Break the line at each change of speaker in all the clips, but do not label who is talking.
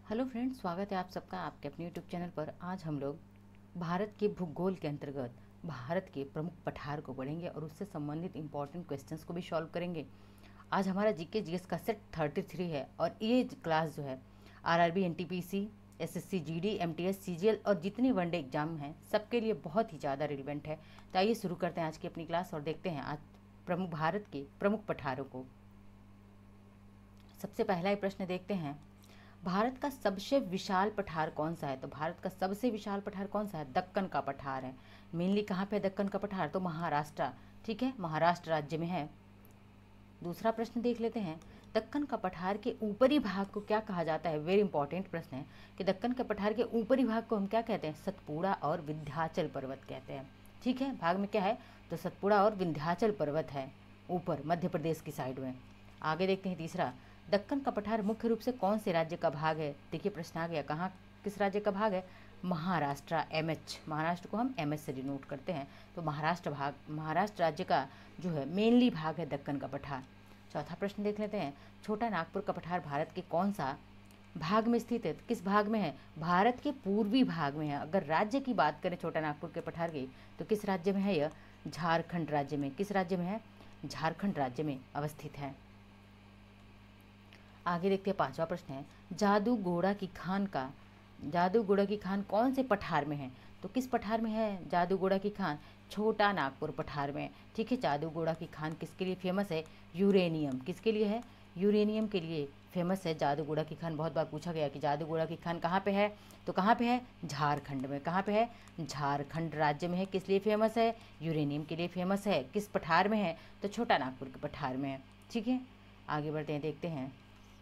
Hello friends, स्वागत है आप सबका आपके अपने यूट्यूब चैनल पर। आज हम लोग भारत के भूगोल के अंतर्गत भारत के प्रमुख पठार को पढ़ेंगे और उससे संबंधित इंपॉर्टेंट क्वेश्चंस को भी सॉल्व करेंगे। आज हमारा जीके जीएस का सेट 33 है और ये क्लास जो है RRB, NTPC, SSC, GD, MTS, CGL और जितने वनडे एग्जाम हैं सबके लिए बहुत ही ज़्यादा रिलेवेंट है। तो आइए शुरू करते हैं आज की अपनी क्लास और देखते हैं आज भारत के प्रमुख पठारों को। सबसे पहला ही प्रश्न देखते हैं, भारत का सबसे विशाल पठार कौन सा है? तो भारत का सबसे विशाल पठार कौन सा है? दक्कन का पठार है। मेनली कहाँ पे है दक्कन का पठार? तो महाराष्ट्र, ठीक है, महाराष्ट्र राज्य में है। दूसरा प्रश्न देख लेते हैं, दक्कन का पठार के ऊपरी भाग को क्या कहा जाता है? वेरी इंपॉर्टेंट प्रश्न है कि दक्कन के पठार के ऊपरी भाग को हम क्या कहते हैं? सतपुड़ा और विंध्याचल पर्वत कहते हैं। ठीक है, भाग में क्या है? तो सतपुड़ा और विंध्याचल पर्वत है ऊपर मध्य प्रदेश की साइड में। आगे देखते हैं तीसरा, दक्कन का पठार मुख्य रूप से कौन से राज्य का भाग है? देखिए प्रश्न आ गया, कहाँ किस राज्य का भाग है? महाराष्ट्र, एमएच, महाराष्ट्र को हम एमएच से डिनोट करते हैं। तो महाराष्ट्र राज्य का जो है मेनली भाग है दक्कन का पठार। चौथा प्रश्न देख लेते हैं, छोटा नागपुर का पठार भारत के कौन सा भाग में स्थित है? किस भाग में है? भारत के पूर्वी भाग में है। अगर राज्य की बात करें छोटा नागपुर के पठार की, तो किस राज्य में है यह? झारखंड राज्य में। किस राज्य में है? झारखंड राज्य में अवस्थित है। आगे देखते हैं पांचवा प्रश्न है, जादू घोड़ा की खान कौन से पठार में है? तो किस पठार में है जादू घोड़ा की खान? छोटा नागपुर पठार में। ठीक है, जादू घोड़ा की खान किसके लिए फेमस है? यूरेनियम। किसके लिए है? यूरेनियम के लिए फेमस है जादू घोड़ा की खान। बहुत बार पूछा गया कि जादू घोड़ा की खान कहाँ पे है? तो कहाँ पे है? झारखंड में। कहाँ पे है? झारखंड राज्य में है। किस लिए फेमस है? यूरेनियम के लिए फेमस है। किस पठार में है? तो छोटा नागपुर के पठार में है। ठीक है, आगे बढ़ते हैं, देखते हैं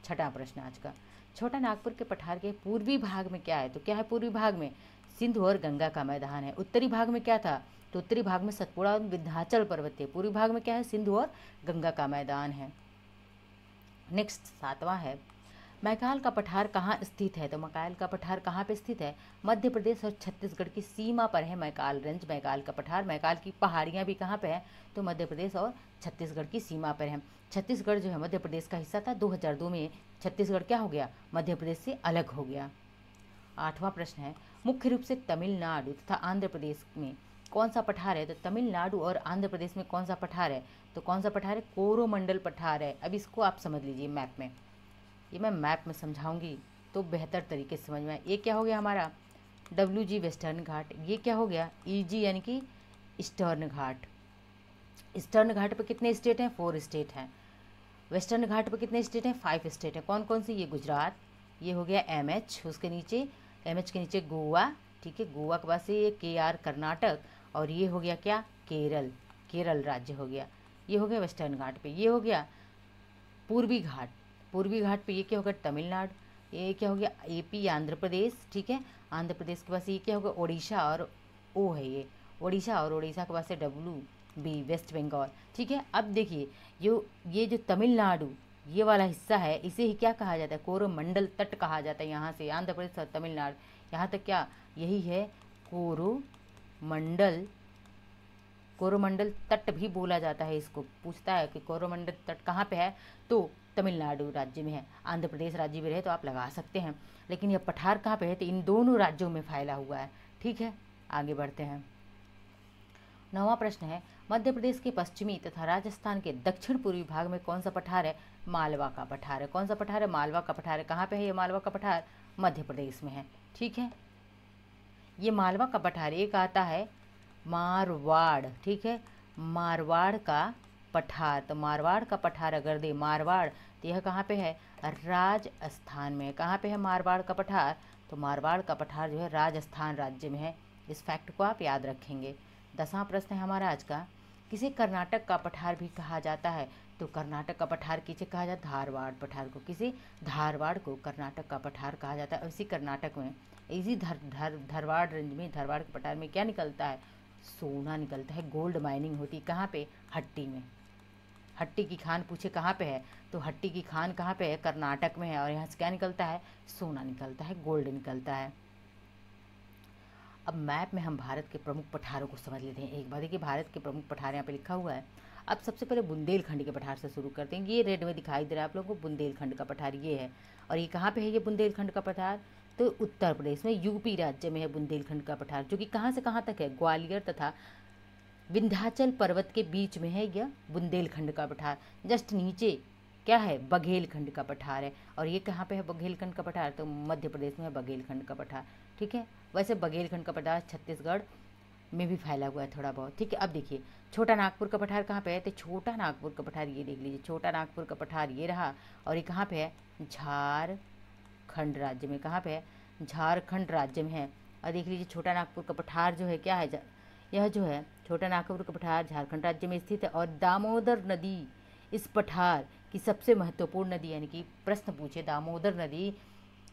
छठा प्रश्न आज का, छोटा नागपुर के पठार के पूर्वी भाग में क्या है? तो क्या है पूर्वी भाग में? सिंधु और गंगा का मैदान है। उत्तरी भाग में क्या था? तो उत्तरी भाग में सतपुड़ा और विंध्याचल पर्वत थे। पूर्वी भाग में क्या है? सिंधु और गंगा का मैदान है। नेक्स्ट सातवां है, मैकाल का पठार कहाँ स्थित है? तो मैकाल का पठार कहाँ पे स्थित है? मध्य प्रदेश और छत्तीसगढ़ की सीमा पर है मैकाल रेंज, मैकाल का पठार। मैकाल की पहाड़ियाँ भी कहाँ पे है? तो मध्य प्रदेश और छत्तीसगढ़ की सीमा पर है। छत्तीसगढ़ जो है मध्य प्रदेश का हिस्सा था। 2002 में छत्तीसगढ़ क्या हो गया? मध्य प्रदेश से अलग हो गया। आठवां प्रश्न है, मुख्य रूप से तमिलनाडु तथा आंध्र प्रदेश में कौन सा पठार है? तो तमिलनाडु और आंध्र प्रदेश में कौन सा पठार है? तो कौन सा पठार है? कोरोमंडल पठार है। अब इसको आप समझ लीजिए मैप में, ये मैं मैप में समझाऊंगी तो बेहतर तरीके से समझ में आए। ये क्या हो गया हमारा? WG वेस्टर्न घाट। ये क्या हो गया? EG यानी कि ईस्टर्न घाट। ईस्टर्न घाट पे कितने स्टेट हैं? 4 स्टेट हैं। वेस्टर्न घाट पे कितने स्टेट हैं? 5 स्टेट हैं। कौन कौन सी? ये गुजरात, ये हो गया MH, उसके नीचे MH के नीचे गोवा, ठीक है, गोवा के बाद से ये KR कर्नाटक, और ये हो गया क्या? केरल, केरल राज्य हो गया। ये हो गया वेस्टर्न घाट पे। ये हो गया पूर्वी घाट, पूर्वी घाट पे ये क्या होगा? तमिलनाडु। ये क्या हो गया? AP आंध्र प्रदेश, ठीक है, आंध्र प्रदेश के पास ये क्या होगा? उड़ीसा, और O है ये उड़ीसा, और उड़ीसा के पास से WB वेस्ट बंगाल। ठीक है, अब देखिए ये जो तमिलनाडु ये वाला हिस्सा है इसे ही क्या कहा जाता है? कोरोमंडल तट कहा जाता है। यहाँ से आंध्र प्रदेश और तमिलनाडु यहाँ तक क्या यही है कोरोमंडल, कोरोमंडल तट भी बोला जाता है इसको। पूछता है कि कोरोमंडल तट कहाँ पे है? तो तमिलनाडु राज्य में है। आंध्र प्रदेश राज्य में रहे तो आप लगा सकते हैं, लेकिन यह पठार कहाँ पे है? तो इन दोनों राज्यों में फैला हुआ है। ठीक है, आगे बढ़ते हैं। 9वां प्रश्न है, मध्य प्रदेश के पश्चिमी तथा राजस्थान के दक्षिण पूर्वी भाग में कौन सा पठार है? मालवा का पठार है। कौन सा पठार है? मालवा का पठार है। कहाँ पे है ये मालवा का पठार? मध्य प्रदेश में है। ठीक है, ये मालवा का पठार एक आता है मारवाड़, ठीक है, मारवाड़ का पठार। तो मारवाड़ का पठार अगर दे मारवाड़, तो यह कहाँ पे है? राजस्थान में। कहाँ पे है मारवाड़ का पठार? तो मारवाड़ का पठार जो है राजस्थान राज्य में है। इस फैक्ट को आप याद रखेंगे। 10वां प्रश्न है हमारा आज का, किसे कर्नाटक का पठार भी कहा जाता है? तो कर्नाटक का पठार किसे कहा जाता है? धारवाड़ पठार को। किसे? धारवाड़ को कर्नाटक का पठार कहा जाता है। इसी कर्नाटक में, इसी धारवाड़ रेंज में, धारवाड़ के पठार में क्या निकलता है? सोना निकलता है। गोल्ड माइनिंग होती है। कहाँ पे? हट्टी में। हट्टी की खान पूछे कहाँ पे है? तो हट्टी की खान कहाँ पे है? कर्नाटक में है। और यहाँ से क्या निकलता है? सोना निकलता है, गोल्ड निकलता है। अब मैप में हम भारत के प्रमुख पठारों को समझ लेते हैं एक बार। देखिए भारत के प्रमुख पठार यहाँ पे लिखा हुआ है। अब सबसे पहले बुंदेलखंड के पठार से शुरू करते हैं। ये रेड में दिखाई दे रहा है आप लोगों को, बुंदेलखंड का पठार ये है। और ये कहाँ पे है ये बुंदेलखंड का पठार? तो उत्तर प्रदेश में यूपी राज्य में है बुंदेलखंड का पठार, जो कि कहाँ से कहाँ तक है? ग्वालियर तथा विंध्याचल पर्वत के बीच में है यह बुंदेलखंड का पठार। जस्ट नीचे क्या है? बघेलखंड का पठार है। और ये कहाँ पे है बघेलखंड का पठार? तो मध्य प्रदेश में है बघेलखंड का पठार। ठीक है, वैसे बघेलखंड का पठार छत्तीसगढ़ में भी फैला हुआ है थोड़ा बहुत। ठीक है, अब देखिए छोटा नागपुर का पठार कहाँ पे है? तो छोटा नागपुर का पठार ये देख लीजिए, छोटा नागपुर का पठार ये रहा। और ये कहाँ पे है? झारखंड राज्य में। कहाँ पे है? झारखंड राज्य में है। और देख लीजिए छोटा नागपुर का पठार जो है क्या है? यह जो है छोटा नागपुर का पठार झारखंड राज्य में स्थित है। और दामोदर नदी इस पठार की सबसे महत्वपूर्ण नदी, यानी कि प्रश्न पूछे दामोदर नदी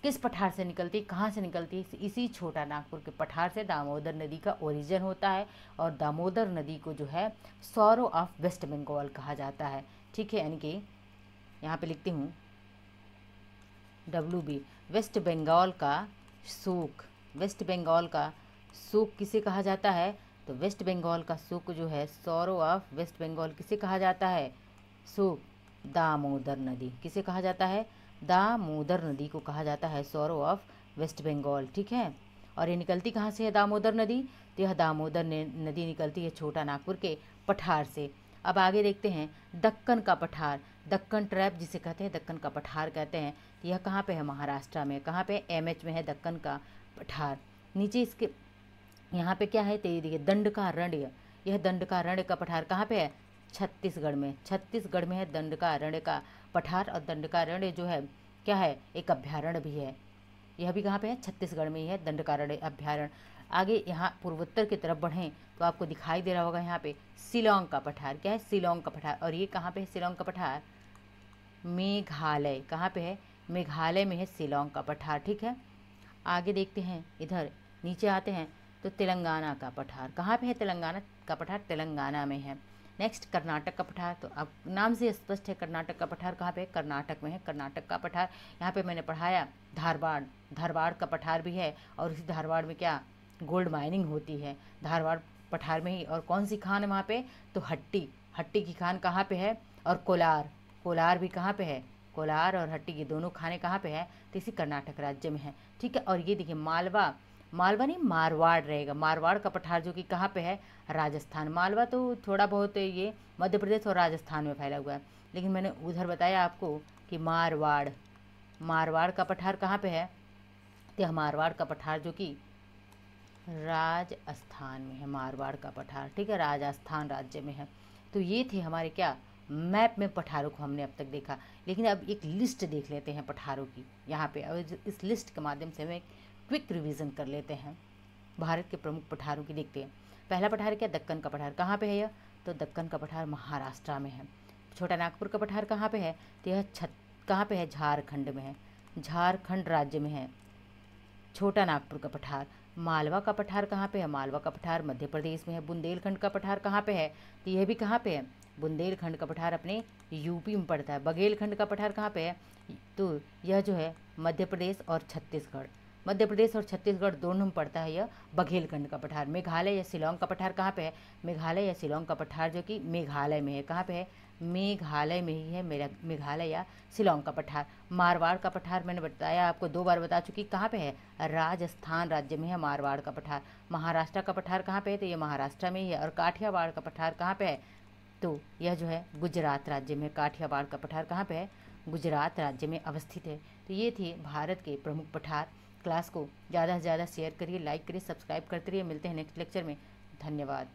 किस पठार से निकलती है, कहाँ से निकलती है? इसी छोटा नागपुर के पठार से दामोदर नदी का ओरिजिन होता है। और दामोदर नदी को जो है सॉरो ऑफ वेस्ट बंगाल कहा जाता है। ठीक है, यानी कि यहाँ पे लिखती हूँ WB, वेस्ट बंगाल का शोक। वेस्ट बंगाल का शोक किसे कहा जाता है? तो वेस्ट बंगाल का शोक जो है, सॉरो ऑफ वेस्ट बंगाल किसे कहा जाता है? शोक दामोदर नदी। किसे कहा जाता है? दामोदर नदी को कहा जाता है सॉरो ऑफ वेस्ट बंगाल। ठीक है, और ये निकलती कहाँ से है दामोदर नदी? तो यह दामोदर नदी निकलती है छोटा नागपुर के पठार से। अब आगे देखते हैं दक्कन का पठार, दक्कन ट्रैप जिसे कहते हैं, दक्कन का पठार कहते हैं। तो यह कहाँ पे है? महाराष्ट्र में। कहाँ पे? MH में है दक्कन का पठार। नीचे इसके यहाँ पे क्या है? तो ये देखिए दंडकारण्य, यह दंडकारण्य का पठार कहाँ पे है? छत्तीसगढ़ में। छत्तीसगढ़ में है दंडकारण्य का पठार। और दंडकारण्य जो है क्या है? एक अभ्यारण्य भी है। यह भी कहाँ पे है? छत्तीसगढ़ में ही है दंडकारण्य अभ्यारण्य। आगे यहाँ पूर्वोत्तर की तरफ बढ़ें तो आपको दिखाई दे रहा होगा यहाँ पे शिलांग का पठार। क्या है? शिलांग का पठार। और ये कहाँ पे है शिलांग का पठार? मेघालय। कहाँ पे है? मेघालय में है शिलांग का पठार। ठीक है, आगे देखते हैं, इधर नीचे आते हैं तो तेलंगाना का पठार। कहाँ पे है तेलंगाना का पठार? तेलंगाना में है। नेक्स्ट कर्नाटक का पठार, तो अब नाम से स्पष्ट है कर्नाटक का पठार कहाँ पे है? कर्नाटक में है कर्नाटक का पठार। यहाँ पे मैंने पढ़ाया धारवाड़, धारवाड़ का पठार भी है। और इस धारवाड़ में क्या गोल्ड माइनिंग होती है धारवाड़ पठार में ही। और कौन सी खान है वहाँ पे? तो हट्टी, हट्टी की खान कहाँ पे है? और कोलार, कोलार भी कहाँ पे है? कोलार और हट्टी की दोनों खाने कहाँ पे है? तो इसी कर्नाटक राज्य में है। ठीक है, और ये देखिए मालवा, मालवा नहीं मारवाड़ रहेगा, मारवाड़ का पठार जो कि कहाँ पे है? राजस्थान। मालवा तो थोड़ा बहुत ये मध्य प्रदेश और राजस्थान में फैला हुआ है, लेकिन मैंने उधर बताया आपको कि मारवाड़, मारवाड़ का पठार कहाँ पे है? तो मारवाड़ का पठार जो कि राजस्थान में है, मारवाड़ का पठार। ठीक है, राजस्थान राज्य में है। तो ये थे हमारे क्या मैप में पठारों को हमने अब तक देखा। लेकिन अब एक लिस्ट देख लेते हैं पठारों की यहाँ पे। अब इस लिस्ट के माध्यम से हमें क्विक रिवीजन कर लेते हैं भारत के प्रमुख पठारों की। देखते हैं पहला पठार क्या? दक्कन का पठार। कहाँ पे है यह? तो दक्कन का पठार महाराष्ट्र में है। छोटा नागपुर का पठार कहाँ पे है? तो यह कहाँ पे है? झारखंड में है, झारखंड राज्य में है छोटा नागपुर का पठार। मालवा का पठार कहाँ पे है? मालवा का पठार मध्य प्रदेश में है। बुंदेलखंड का पठार कहाँ पे है? तो यह भी कहाँ पे है? बुंदेलखंड का पठार अपने यूपी में पड़ता है। बघेलखंड का पठार कहाँ पे है? तो यह जो है मध्य प्रदेश और छत्तीसगढ़, मध्य प्रदेश और छत्तीसगढ़ दोनों में पड़ता है यह बघेलखंड का पठार। मेघालय या शिलांग का पठार कहाँ पे है? मेघालय या शिलांग का पठार जो कि मेघालय में है। कहाँ पे है? मेघालय में ही है मेरा मेघालय या शिलांग का पठार। मारवाड़ का पठार मैंने बताया आपको 2 बार बता चुकी, कहाँ पे है? राजस्थान राज्य में है मारवाड़ का पठार। महाराष्ट्र का पठार कहाँ पे है? तो ये महाराष्ट्र में ही है। और काठियावाड़ का पठार कहाँ पे है? तो यह जो है गुजरात राज्य में। काठियावाड़ का पठार कहाँ पे है? गुजरात राज्य में अवस्थित है। तो ये थे भारत के प्रमुख पठार। क्लास को ज़्यादा से ज़्यादा शेयर करिए, लाइक करिए, सब्सक्राइब करते रहिए। मिलते हैं नेक्स्ट लेक्चर में। धन्यवाद।